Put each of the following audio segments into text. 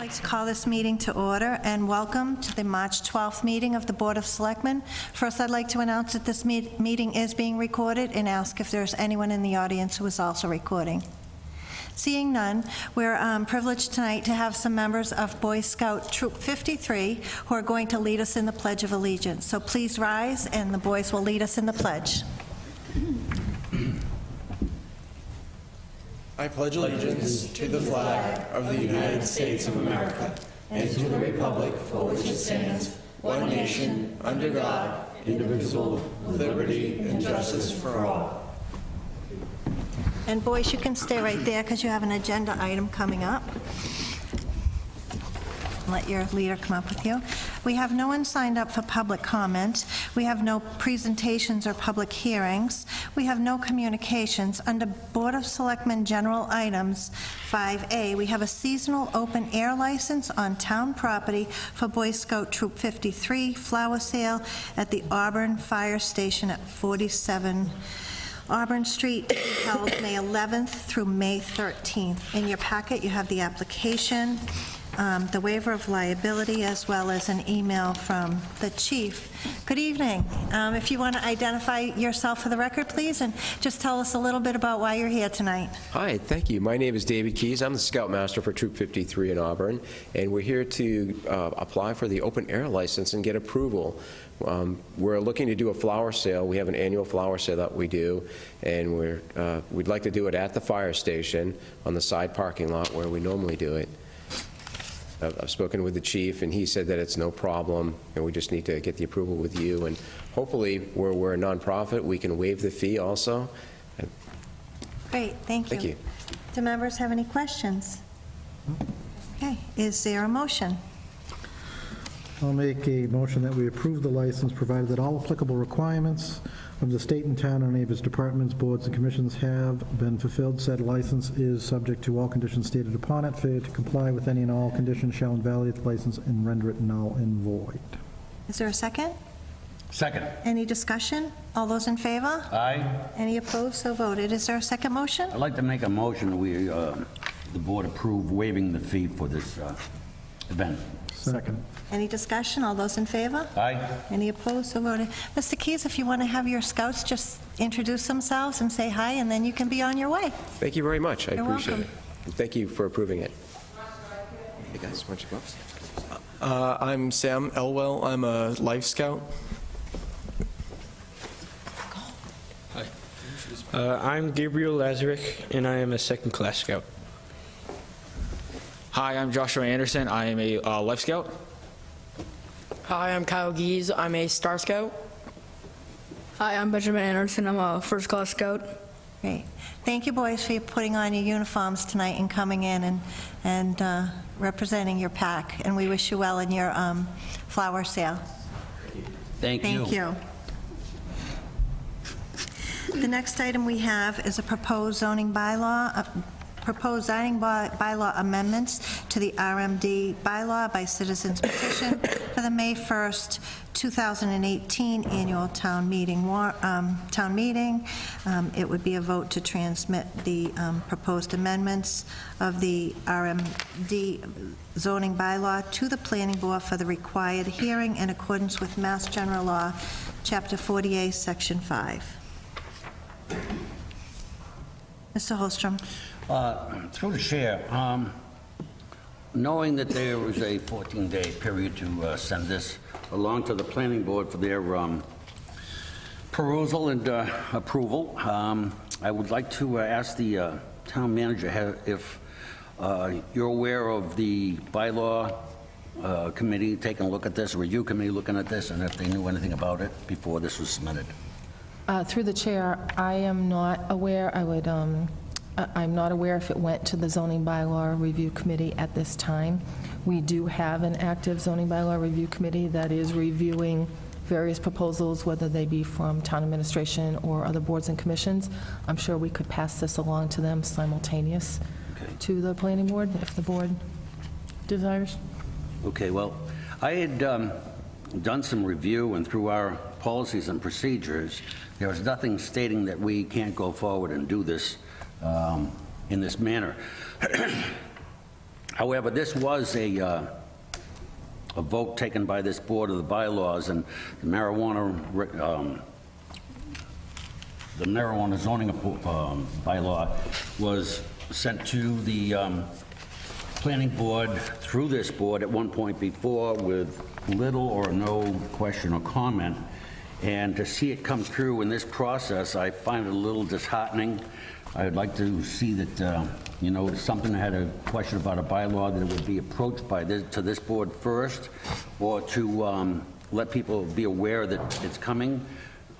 like to call this meeting to order and welcome to the March 12th meeting of the Board of Selectmen. First, I'd like to announce that this meeting is being recorded and ask if there's anyone in the audience who is also recording. Seeing none, we're privileged tonight to have some members of Boy Scout Troop 53 who are going to lead us in the Pledge of Allegiance. So please rise, and the boys will lead us in the pledge. I pledge allegiance to the flag of the United States of America and to the republic for which it stands, one nation, under God, indivisible, with liberty and justice for all. And boys, you can stay right there because you have an agenda item coming up. Let your leader come up with you. We have no one signed up for public comment. We have no presentations or public hearings. We have no communications. Under Board of Selectmen General Items 5A, we have a seasonal open air license on town property for Boy Scout Troop 53 flower sale at the Auburn Fire Station at 47 Auburn Street, held May 11th through May 13th. In your packet, you have the application, the waiver of liability, as well as an email from the chief. Good evening. If you want to identify yourself for the record, please, and just tell us a little bit about why you're here tonight. Hi, thank you. My name is David Keys. I'm the Scoutmaster for Troop 53 in Auburn, and we're here to apply for the open air license and get approval. We're looking to do a flower sale. We have an annual flower sale that we do, and we'd like to do it at the fire station on the side parking lot where we normally do it. I've spoken with the chief, and he said that it's no problem, and we just need to get the approval with you. And hopefully, where we're a nonprofit, we can waive the fee also. Great, thank you. Thank you. Do members have any questions? Okay, is there a motion? I'll make a motion that we approve the license, provided that all applicable requirements of the state and town and any of its departments, boards, and commissions have been fulfilled. Said license is subject to all conditions stated upon it. Failure to comply with any and all conditions shall invalidate the license and render it null and void. Is there a second? Second. Any discussion? All those in favor? Aye. Any opposed? So voted. Is there a second motion? I'd like to make a motion that we, the board approve waiving the fee for this event. Second. Any discussion? All those in favor? Aye. Any opposed? So voted. Mr. Keys, if you want to have your scouts just introduce themselves and say hi, and then you can be on your way. Thank you very much. I You're appreciate welcome. it. And thank you for approving it. Hey guys, why don't you go up? I'm Sam Elwell. I'm a Life Scout. I'm Gabriel Lazarek, and I am a second-class scout. Hi, I'm Joshua Anderson. I am a Life Scout. Hi, I'm Kyle Gies. I'm a Star Scout. Hi, I'm Benjamin Anderson. I'm a First Class Scout. Great. Thank you, boys, for putting on your uniforms tonight and coming in and representing your pack. And we wish you well in your flower sale. Thank you. Thank you. The next item we have is a proposed zoning bylaw, bylaw amendments to the RMD bylaw by citizens petition for the May 1st, 2018 annual town meeting. It would be a vote to transmit the proposed amendments of the RMD zoning bylaw to the planning board for the required hearing in accordance with Mass General Law, Chapter 48, Section 5. Mr. Holstrom. Through the chair, knowing that there was a 14-day period to send this along to the planning board for their perusal and approval, I would like to ask the town manager if you're aware of the bylaw committee taking a look at this, review committee looking at this, and if they knew anything about it before this was submitted. Through the chair, I am not aware. I'm not aware if it went to the zoning bylaw review committee at this time. We do have an active zoning bylaw review committee that is reviewing various proposals, whether they be from town administration or other boards and commissions. I'm sure we could pass this along to them simultaneous to the planning board if the board desires. Okay, well, I had done some review, and through our policies and procedures, there is nothing stating that we can't go forward and do this in this manner. However, this was a vote taken by this board of the bylaws, and the marijuana zoning bylaw was sent to the planning board through this board at one point before with little or no question or comment. And to see it come through in this process, I find it a little disheartening. I'd like to see that, you know, if something had a question about a bylaw, that it would be approached to this board first, or to let people be aware that it's coming.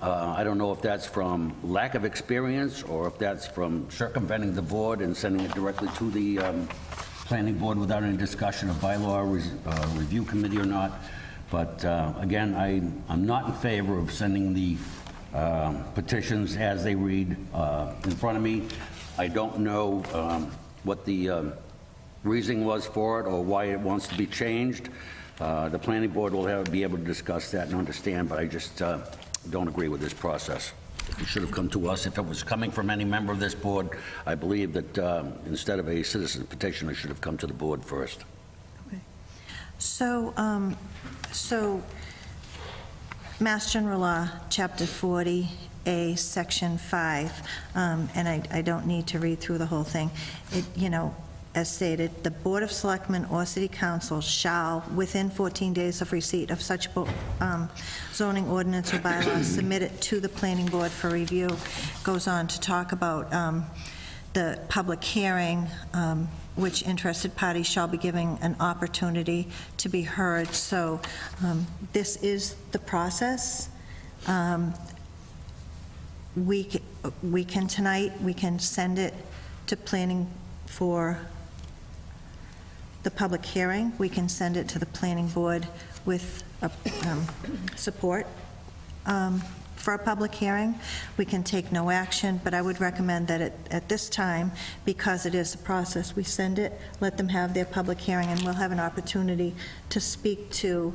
I don't know if that's from lack of experience or if that's from circumventing the board and sending it directly to the planning board without any discussion of bylaw review committee or not. But again, I'm not in favor of sending the petitions as they read in front of me. I don't know what the reasoning was for it or why it wants to be changed. The planning board will be able to discuss that and understand, but I just don't agree with this process. It should have come to us. If it was coming from any member of this board, I believe that instead of a citizen petition, it should have come to the board first. So, Mass General Law, Chapter 40A, Section 5, and I don't need to read through the whole thing. It, you know, as stated, the Board of Selectmen or City Council shall, within 14 days of receipt of such zoning ordinance or bylaw, submit it to the planning board for review. Goes on to talk about the public hearing, which interested parties shall be given an opportunity to be heard. So this is the process. We can tonight, we can send it to planning for the public hearing. We can send it to the planning board with support for a public hearing. We can take no action, but I would recommend that at this time, because it is a process, we send it, let them have their public hearing, and we'll have an opportunity to speak to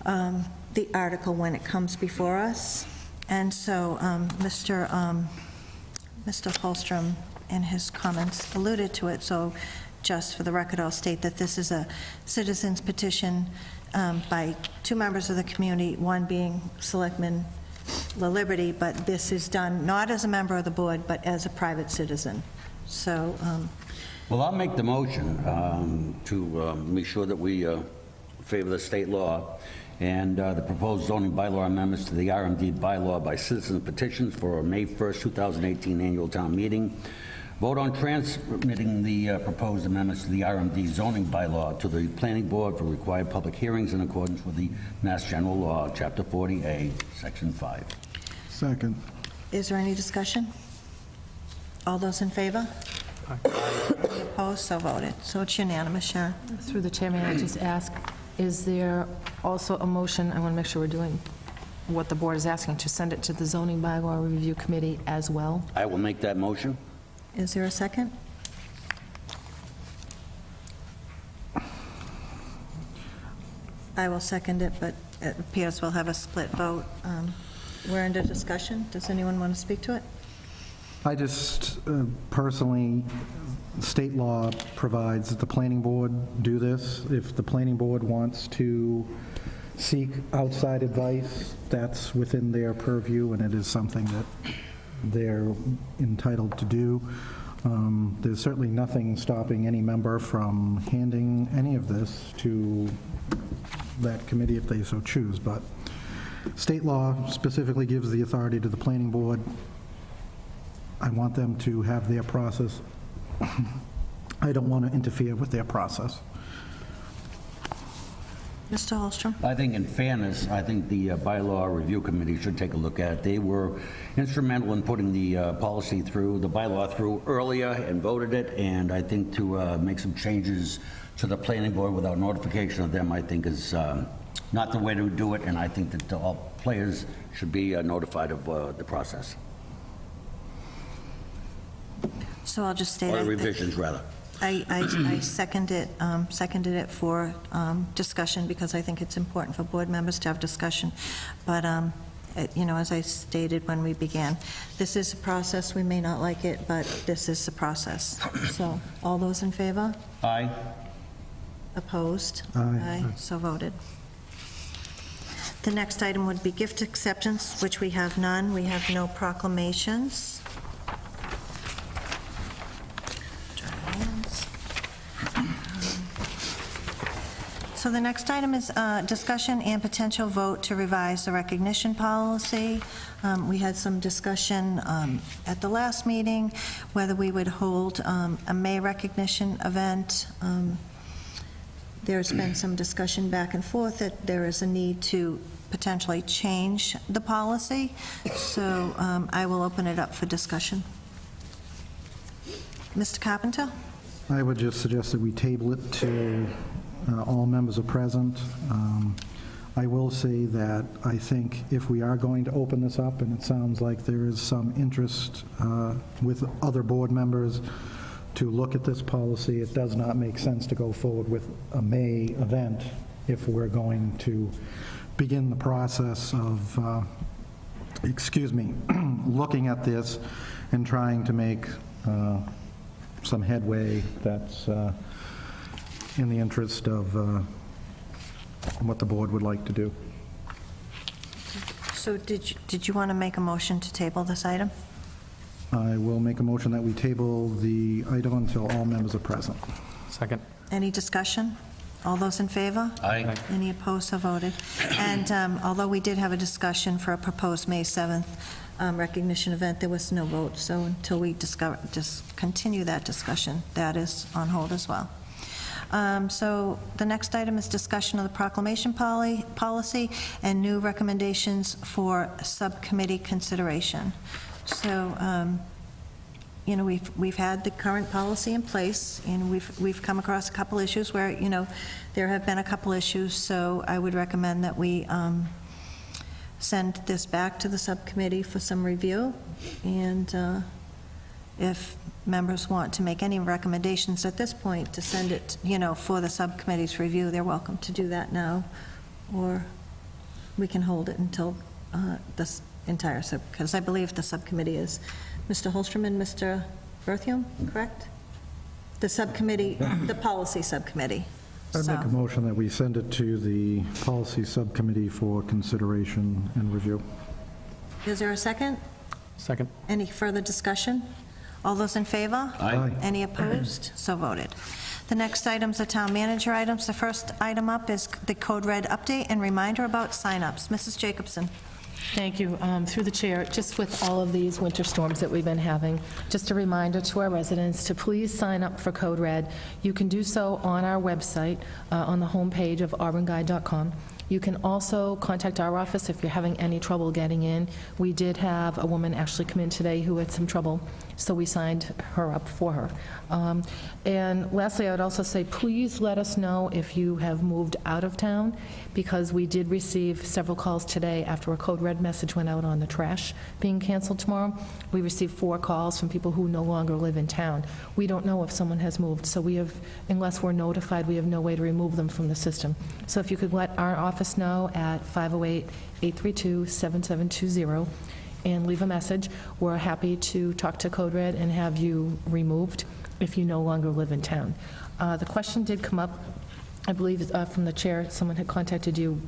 the article when it comes before us. And so Mr. Holstrom in his comments alluded to it, so just for the record, I'll state that this is a citizen's petition by two members of the community, one being Selectman La Liberty, but this is done not as a member of the board, but as a private citizen. So, Well, I'll make the motion to make sure that we favor the state law and the proposed zoning bylaw amendments to the RMD bylaw by citizen petitions for May 1st, 2018 annual town meeting. Vote on transmitting the proposed amendments to the RMD zoning bylaw to the planning board for required public hearings in accordance with the Mass General Law, Chapter 40A, Section 5. Second. is there any discussion? All those in favor? Any opposed? So voted. So it's unanimous, Sharon. Through the chair, may I just ask, is there also a motion, I want to make sure we're doing what the board is asking, to send it to the zoning bylaw review committee as well? I will make that motion. Is there a second? I will second it, but it appears we'll have a split vote. We're into discussion. Does anyone want to speak to it? I just personally, state law provides that the planning board do this. If the planning board wants to seek outside advice, that's within their purview, and it is something that they're entitled to do. There's certainly nothing stopping any member from handing any of this to that committee if they so choose, but state law specifically gives the authority to the planning board. I want them to have their process. I don't want to interfere with their process. Mr. Holstrom? I think in fairness, I think the bylaw review committee should take a look at it. They were instrumental in putting the policy through, the bylaw through earlier and voted it, and I think to make some changes to the planning board without notification of them, I think is not the way to do it, and I think that all players should be notified of the process. So I'll just state. Or revisions, rather. I seconded it for discussion because I think it's important for board members to have discussion. But as I stated when we began, this is a process. We may not like it, but this is the process. So, all those in favor? Aye. Opposed? Aye. So voted. The next item would be gift acceptance, which we have none. We have no proclamations. So the next item is discussion and potential vote to revise the recognition policy. We had some discussion at the last meeting whether we would hold a May recognition event. There's been some discussion back and forth that there is a need to potentially change the policy, so I will open it up for discussion. Mr. Carpenter? I would just suggest that we table it till all members are present. I will say that I think if we are going to open this up, and it sounds like there is some interest with other board members to look at this policy, it does not make sense to go forward with a May event if we're going to begin the process of, looking at this and trying to make some headway that's in the interest of what the board would like to do. So did you want to make a motion to table this item? I will make a motion that we table the item until all members are present. Second. Any discussion? All those in favor? Aye. Any opposed, so voted. And although we did have a discussion for a proposed May 7th recognition event, there was no vote, so until we continue that discussion, that is on hold as well. So the next item is discussion of the proclamation policy and new recommendations for subcommittee consideration. So, we've had the current policy in place, and we've come across a couple issues where, there have been a couple issues, so I would recommend that we send this back to the subcommittee for some review, and if members want to make any recommendations at this point to send it, for the subcommittee's review, they're welcome to do that now, or we can hold it until this entire because I believe the subcommittee is Mr. Holstrom and Mr. Berthium, correct? The subcommittee, the policy subcommittee. I'd make a So, motion that we send it to the policy subcommittee for consideration and review. is there a second? Second. Any further discussion? All those in favor? Aye. Any opposed? So voted. The next items are town manager items. The first item up is the Code Red update and reminder about signups. Mrs. Jacobson. Thank you. Through the chair, just with all of these winter storms that we've been having, just a reminder to our residents to please sign up for Code Red. You can do so on our website, on the homepage of auburnguide.com. You can also contact our office if you're having any trouble getting in. We did have a woman actually come in today who had some trouble, so we signed her up for her. And lastly, I would also say, please let us know if you have moved out of town, because we did receive several calls today after a Code Red message went out on the trash being canceled tomorrow. We received 4 calls from people who no longer live in town. We don't know if someone has moved, so we have, unless we're notified, we have no way to remove them from the system. So if you could let our office know at 508-832-7720 and leave a message, we're happy to talk to Code Red and have you removed if you no longer live in town. The question did come up, I believe, from the chair. Someone had contacted you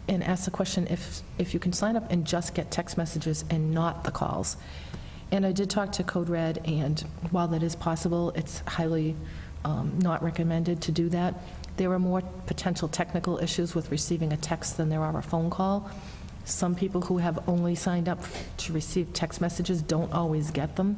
and asked the question if you can sign up and just get text messages and not the calls. And I did talk to Code Red, and while that is possible, it's highly not recommended to do that. There are more potential technical issues with receiving a text than there are a phone call. Some people who have only signed up to receive text messages don't always get them.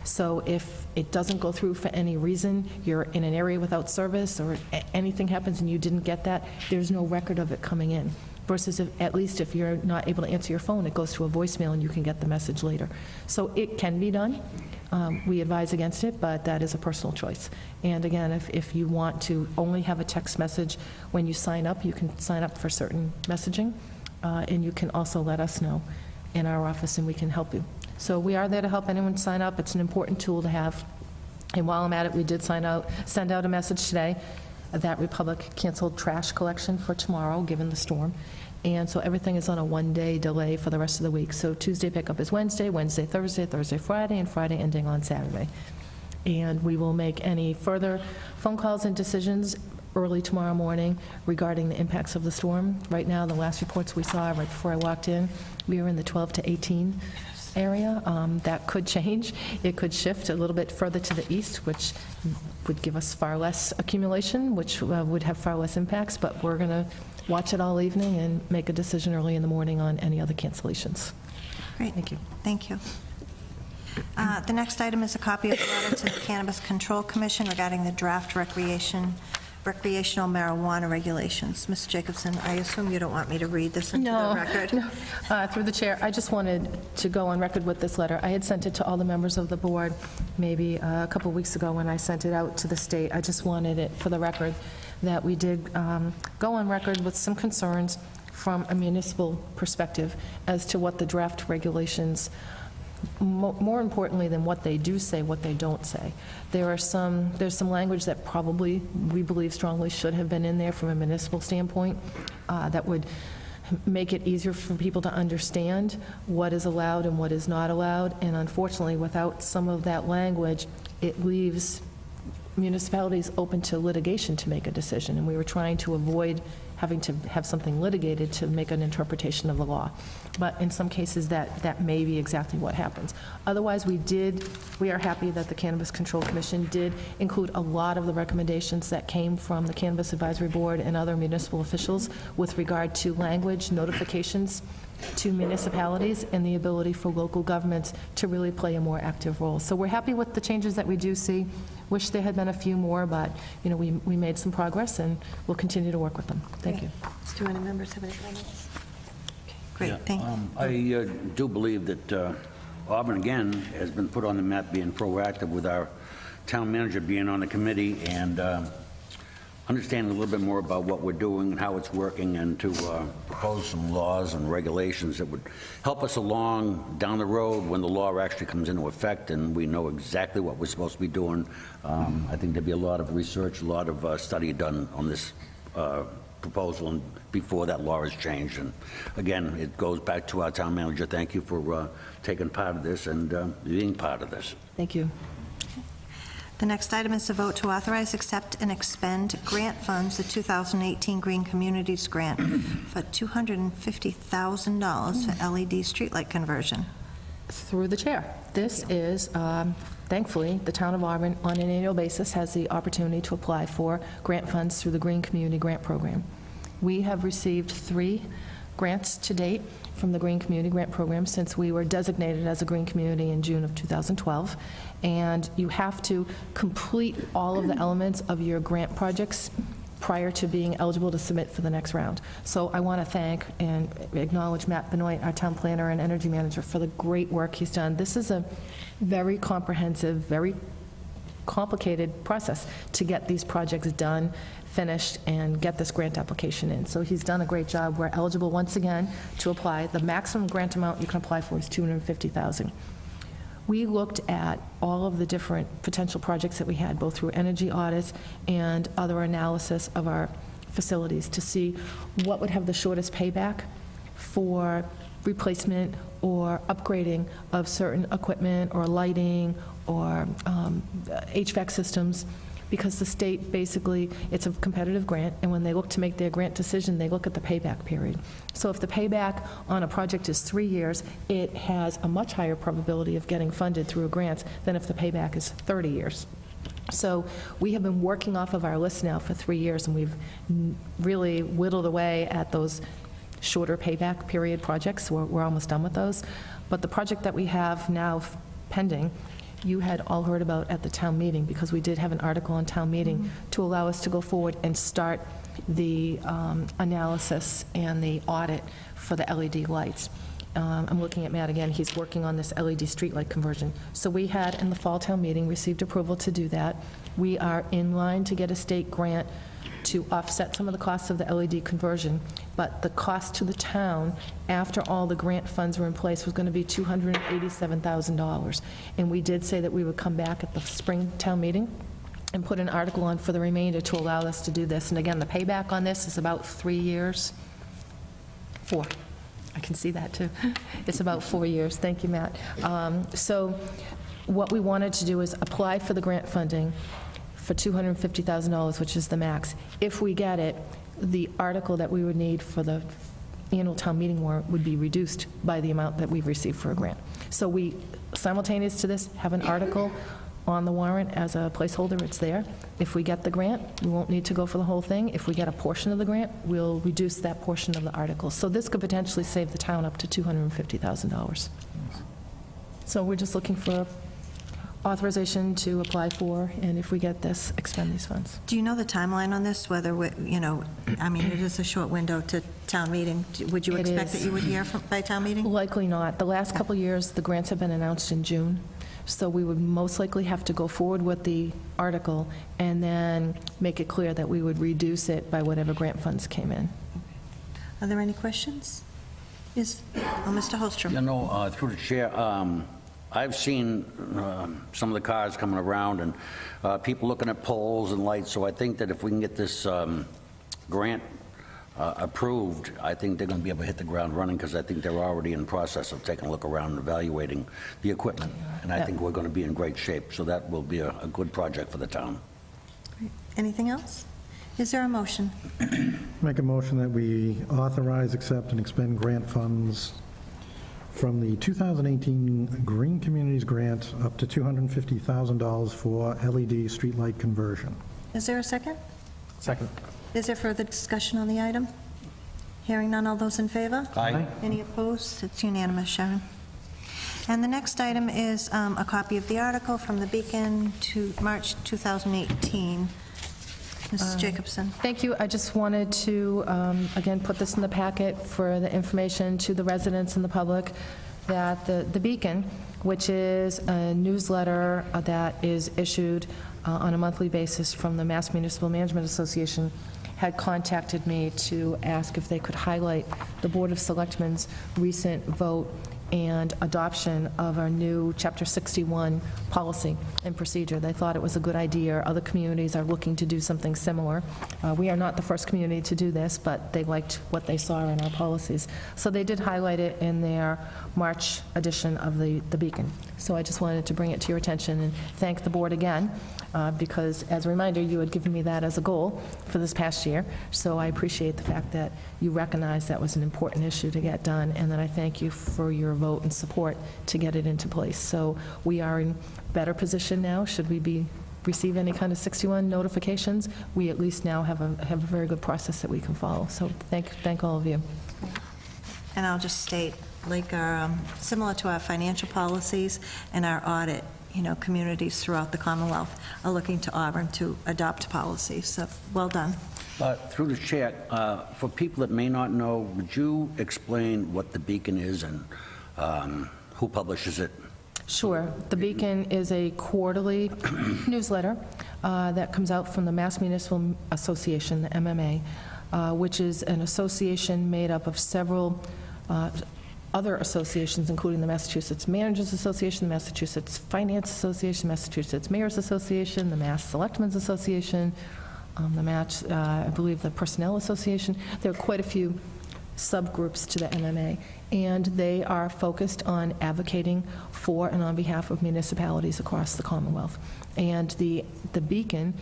So if it doesn't go through for any reason, you're in an area without service, or anything happens and you didn't get that, there's no record of it coming in. Versus at least if you're not able to answer your phone, it goes to a voicemail and you can get the message later. So it can be done. We advise against it, but that is a personal choice. And again, if you want to only have a text message when you sign up, you can sign up for certain messaging, and you can also let us know in our office and we can help you. So we are there to help anyone sign up. It's an important tool to have. And while I'm at it, we did send out a message today that Republic canceled trash collection for tomorrow, given the storm. And so everything is on a one-day delay for the rest of the week. So Tuesday pickup is Wednesday, Wednesday, Thursday, Thursday, Friday, and Friday ending on Saturday. And we will make any further phone calls and decisions early tomorrow morning regarding the impacts of the storm. Right now, the last reports we saw right before I walked in, we were in the 12 to 18 area. That could change. It could shift a little bit further to the east, which would give us far less accumulation, which would have far less impacts, but we're going to watch it all evening and make a decision early in the morning on any other cancellations. Great. Thank you. Thank you. The next item is a copy of the letter to the Cannabis Control Commission regarding the draft recreational marijuana regulations. Ms. Jacobson, I assume you don't want me to read this into the record? No. Through the chair, I just wanted to go on record with this letter. I had sent it to all the members of the board maybe a couple weeks ago when I sent it out to the state. I just wanted it for the record that we did go on record with some concerns from a municipal perspective as to what the draft regulations, more importantly than what they do say, what they don't say. There's some language that probably we believe strongly should have been in there from a municipal standpoint that would make it easier for people to understand what is allowed and what is not allowed. And unfortunately, without some of that language, it leaves municipalities open to litigation to make a decision, and we were trying to avoid having to have something litigated to make an interpretation of the law. But in some cases, that may be exactly what happens. Otherwise, we are happy that the Cannabis Control Commission did include a lot of the recommendations that came from the Cannabis Advisory Board and other municipal officials with regard to language, notifications to municipalities, and the ability for local governments to really play a more active role. So we're happy with the changes that we do see. Wish there had been a few more, but, you know, we made some progress, and we'll continue to work with them. Thank you. Do any members have any comments? Great, Yeah, thank you. I do believe that Auburn, again, has been put on the map being proactive with our town manager being on the committee and understanding a little bit more about what we're doing and how it's working, and to propose some laws and regulations that would help us along down the road when the law actually comes into effect and we know exactly what we're supposed to be doing. I think there'd be a lot of research, a lot of study done on this proposal and before that law is changed. And again, it goes back to our town manager. Thank you for taking part of this and being part of this. Thank you. The next item is to vote to authorize, accept, and expend grant funds, the 2018 Green Communities Grant for $250,000 for LED streetlight conversion. Through the chair. This is, thankfully, the town of Auburn, on an annual basis, has the opportunity to apply for grant funds through the Green Community Grant Program. We have received 3 grants to date from the Green Community Grant Program since we were designated as a green community in June of 2012. And you have to complete all of the elements of your grant projects prior to being eligible to submit for the next round. So I want to thank and acknowledge Matt Benoit, our town planner and energy manager, for the great work he's done. This is a very comprehensive, very complicated process to get these projects done, finished, and get this grant application in. So he's done a great job. We're eligible once again to apply. The maximum grant amount you can apply for is $250,000. We looked at all of the different potential projects that we had, both through energy audits and other analysis of our facilities, to see what would have the shortest payback for replacement or upgrading of certain equipment or lighting or HVAC systems, because the state basically, it's a competitive grant, and when they look to make their grant decision, they look at the payback period. So if the payback on a project is 3 years, it has a much higher probability of getting funded through a grant than if the payback is 30 years. So we have been working off of our list now for 3 years, and we've really whittled away at those shorter payback period projects. We're almost done with those. But the project that we have now pending, you had all heard about at the town meeting, because we did have an article on town meeting to allow us to go forward and start the analysis and the audit for the LED lights. I'm looking at Matt again. He's working on this LED streetlight conversion. So we had, in the fall town meeting, received approval to do that. We are in line to get a state grant to offset some of the costs of the LED conversion, but the cost to the town, after all the grant funds were in place, was going to be $287,000. And we did say that we would come back at the spring town meeting and put an article on for the remainder to allow us to do this. And again, the payback on this is about 3 years. 4. I can see that, too. It's about 4 years. Thank you, Matt. So what we wanted to do is apply for the grant funding for $250,000, which is the max. If we get it, the article that we would need for the annual town meeting warrant would be reduced by the amount that we've received for a grant. So we, simultaneous to this, have an article on the warrant as a placeholder. It's there. If we get the grant, we won't need to go for the whole thing. If we get a portion of the grant, we'll reduce that portion of the article. So this could potentially save the town up to $250,000. So we're just looking for authorization to apply for, and if we get this, expend these funds. Do you know the timeline on this, whether, I mean, it is a short window to town meeting. Would you It expect is. that you would hear by town meeting? Likely not. The last couple of years, the grants have been announced in June, so we would most likely have to go forward with the article and then make it clear that we would reduce it by whatever grant funds came in. Are there any questions? Yes, Mr. Holstrom. You know, through the chair, I've seen some of the cars coming around and people looking at poles and lights, so I think that if we can get this grant approved, I think they're going to be able to hit the ground running, because I think they're already in process of taking a look around and evaluating the equipment, and I think we're going to be in great shape, so that will be a good project for the town. Anything else? Is there a motion? Make a motion that we authorize, accept, and expend grant funds from the 2018 Green Communities Grant up to $250,000 for LED streetlight conversion. Is there a second? Second. Is there further discussion on the item? Hearing none, all those in favor? Aye. Any opposed? It's unanimous, Sharon. And the next item is a copy of the article from the Beacon to March 2018. Mrs. Jacobson. Thank you. I just wanted to, again, put this in the packet for the information to the residents and the public that the Beacon, which is a newsletter that is issued on a monthly basis from the Mass Municipal Management Association, had contacted me to ask if they could highlight the Board of Selectmen's recent vote and adoption of our new Chapter 61 policy and procedure. They thought it was a good idea. Other communities are looking to do something similar. We are not the first community to do this, but they liked what they saw in our policies. So they did highlight it in their March edition of the Beacon. So I just wanted to bring it to your attention and thank the board again, because as a reminder, you had given me that as a goal for this past year. So I appreciate the fact that you recognize that was an important issue to get done, and that I thank you for your vote and support to get it into place. So we are in better position now. Should we receive any kind of 61 notifications, we at least now have a very good process that we can follow. So thank all of you. And I'll just state, like, similar to our financial policies and our audit, communities throughout the Commonwealth are looking to Auburn to adopt policies. So, well done. Through the chair, for people that may not know, would you explain what the Beacon is and who publishes it? Sure. The Beacon is a quarterly newsletter that comes out from the Mass Municipal Association, the MMA, which is an association made up of several other associations, including the Massachusetts Managers Association, the Massachusetts Finance Association, Massachusetts Mayors Association, the Mass Selectmen's Association, I believe the Personnel Association. There are quite a few subgroups to the MMA, and they are focused on advocating for and on behalf of municipalities across the Commonwealth. And the Beacon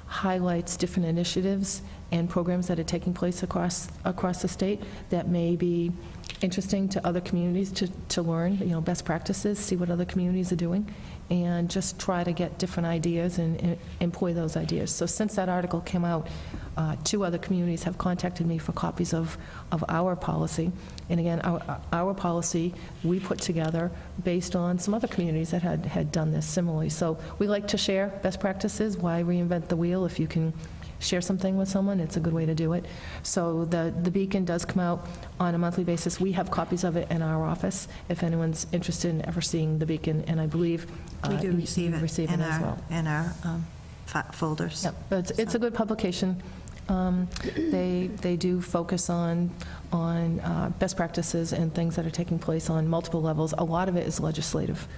highlights different initiatives and programs that are taking place across the state that may be interesting to other communities to learn, best practices, see what other communities are doing, and just try to get different ideas and employ those ideas. So since that article came out, 2 other communities have contacted me for copies of our policy. And again, our policy we put together based on some other communities that had done this similarly. So we like to share best practices. Why reinvent the wheel? If you can share something with someone, it's a good way to do it. So the Beacon does come out on a monthly basis. We have copies of it in our office if anyone's interested in ever seeing the Beacon, and I believe We do receive it in as well. our folders. Yep, but it's a good publication. They do focus on best practices and things that are taking place on multiple levels. A lot of it is legislative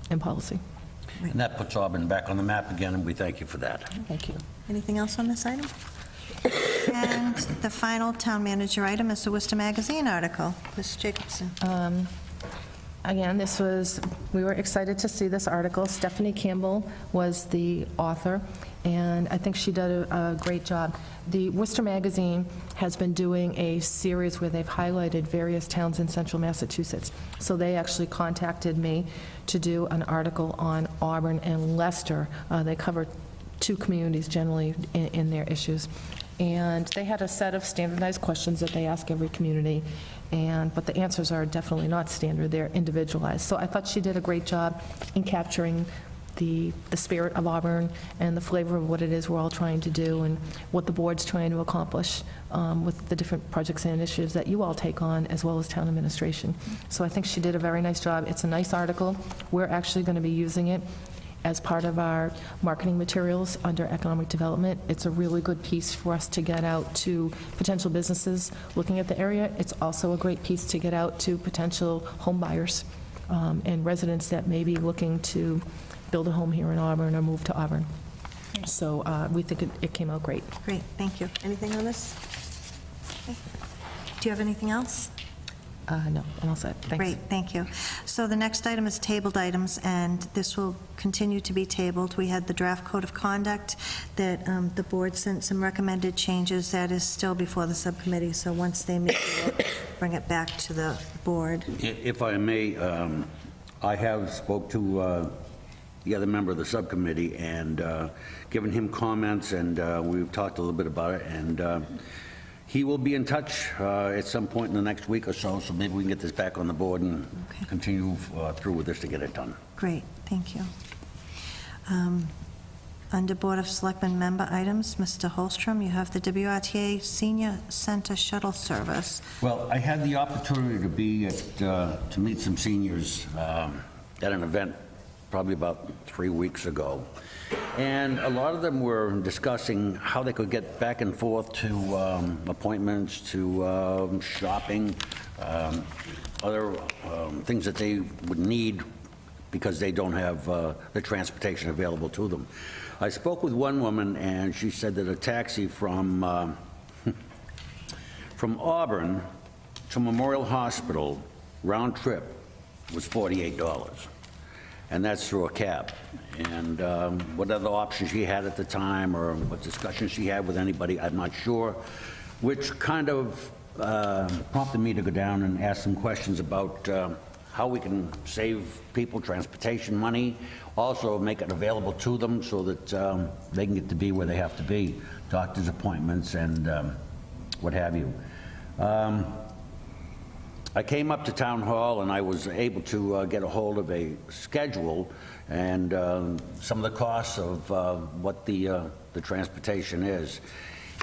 and policy. And that puts Auburn back on the map again, and we thank you for that. Thank you. Anything else on this item? And the final town manager item is the Worcester Magazine article. Ms. Jacobson. Again, we were excited to see this article. Stephanie Campbell was the author, and I think she did a great job. The Worcester Magazine has been doing a series where they've highlighted various towns in central Massachusetts. So they actually contacted me to do an article on Auburn and Leicester. They cover two communities generally in their issues. And they had a set of standardized questions that they ask every community, but the answers are definitely not standard, they're individualized. So I thought she did a great job in capturing the spirit of Auburn and the flavor of what it is we're all trying to do and what the board's trying to accomplish with the different projects and initiatives that you all take on, as well as town administration. So I think she did a very nice job. It's a nice article. We're actually going to be using it as part of our marketing materials under economic development. It's a really good piece for us to get out to potential businesses looking at the area. It's also a great piece to get out to potential home buyers and residents that may be looking to build a home here in Auburn or move to Auburn. So we think it came out great. Great, thank you. Anything on this? Okay. Do you have anything else? No, I'm all set. Thanks. Great, thank you. So the next item is tabled items, and this will continue to be tabled. We had the draft code of conduct that the board sent some recommended changes. That is still before the subcommittee, so once they meet, we'll bring it back to the board. If I may, I have spoke to the other member of the subcommittee and given him comments, and we've talked a little bit about it, and he will be in touch at some point in the next week or so maybe we can get this back on the board and continue through with this to get it done. Great, thank you. Under Board of Selectmen member items, Mr. Holstrom, you have the WRTA Senior Center Shuttle Service. Well, I had the opportunity to be to meet some seniors at an event probably about 3 weeks ago. And a lot of them were discussing how they could get back and forth to appointments, to shopping, other things that they would need because they don't have the transportation available to them. I spoke with one woman, and she said that a taxi from Auburn to Memorial Hospital, round trip, was $48. And that's through a cab. And what other options she had at the time or what discussions she had with anybody, I'm not sure, which kind of prompted me to go down and ask some questions about how we can save people transportation money, also make it available to them so that they can get to be where they have to be, doctor's appointments and what have you. I came up to Town Hall and I was able to get a hold of a schedule and some of the costs of what the transportation is.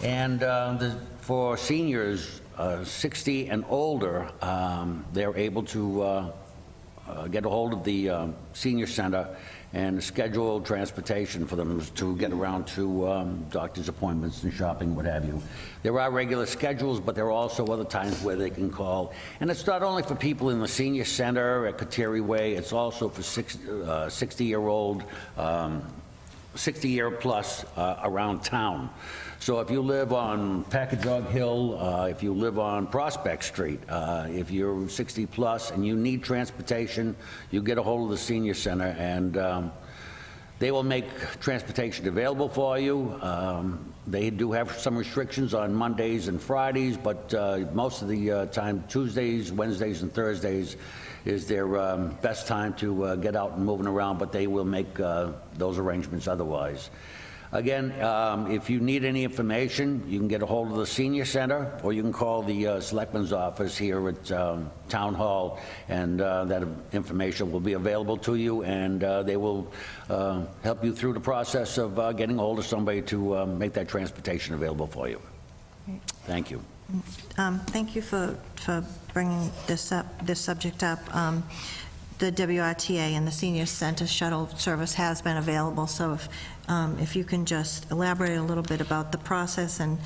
And for seniors 60 and older, they're able to get a hold of the senior center and schedule transportation for them to get around to doctor's appointments and shopping, what have you. There are regular schedules, but there are also other times where they can call. And it's not only for people in the senior center at Kateri Way, it's also for 60-year-old, 60-year plus around town. So if you live on Packagug Hill, if you live on Prospect Street, if you're 60 plus and you need transportation, you get a hold of the senior center and they will make transportation available for you. They do have some restrictions on Mondays and Fridays, but most of the time, Tuesdays, Wednesdays, and Thursdays is their best time to get out and moving around, but they will make those arrangements otherwise. Again, if you need any information, you can get a hold of the Senior Center, or you can call the Selectmen's office here at Town Hall, and that information will be available to you, and they will help you through the process of getting a hold of somebody to make that transportation available for you. Thank you. Thank you for bringing this subject up. The WRTA and the Senior Center Shuttle Service has been available, so if you can just elaborate a little bit about the process and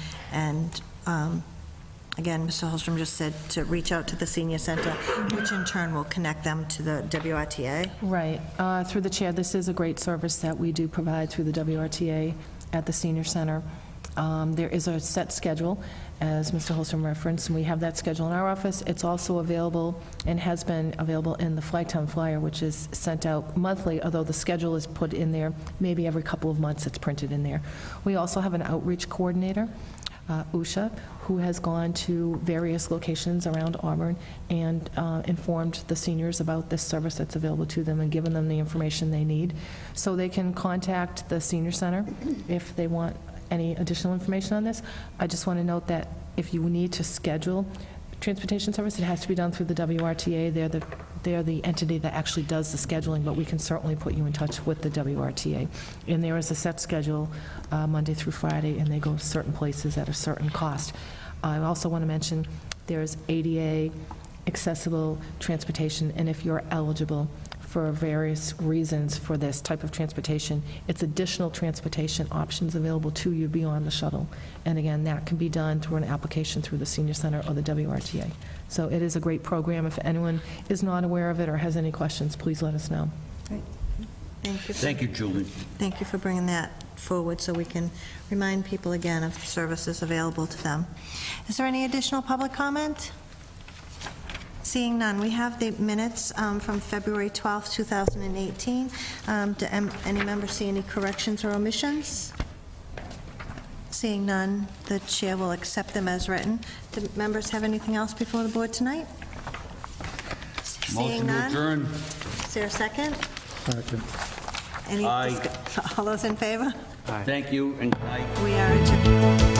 again, Mr. Holstrom just said to reach out to the senior center, which in turn will connect them to the WRTA. Right. Through the chair, this is a great service that we do provide through the WRTA at the senior center. There is a set schedule, as Mr. Holstrom referenced, and we have that schedule in our office. It's also available and has been available in the Flytown Flyer, which is sent out monthly, although the schedule is put in there maybe every couple of months. It's printed in there. We also have an outreach coordinator, Usha, who has gone to various locations around Auburn and informed the seniors about this service that's available to them and given them the information they need. So they can contact the senior center if they want any additional information on this. I just want to note that if you need to schedule transportation service, it has to be done through the WRTA. They're the entity that actually does the scheduling, but we can certainly put you in touch with the WRTA. And there is a set schedule, Monday through Friday, and they go to certain places at a certain cost. I also want to mention there's ADA accessible transportation, and if you're eligible for various reasons for this type of transportation, it's additional transportation options available to you beyond the shuttle. And again, that can be done through an application through the senior center or the WRTA. So it is a great program. If anyone is not aware of it or has any questions, please let us know. Great. Thank you. Thank you, Julie. Thank you for bringing that forward so we can remind people again of the services available to them. Is there any additional public comment? Seeing none, we have the minutes from February 12th, 2018. Do any members see any corrections or omissions? Seeing none, the chair will accept them as written. Do members have anything else before the board tonight? Seeing Motion to none, adjourn. is there a second? Second. Any Aye. All those in favor? Thank you, and good night. We are adjourned.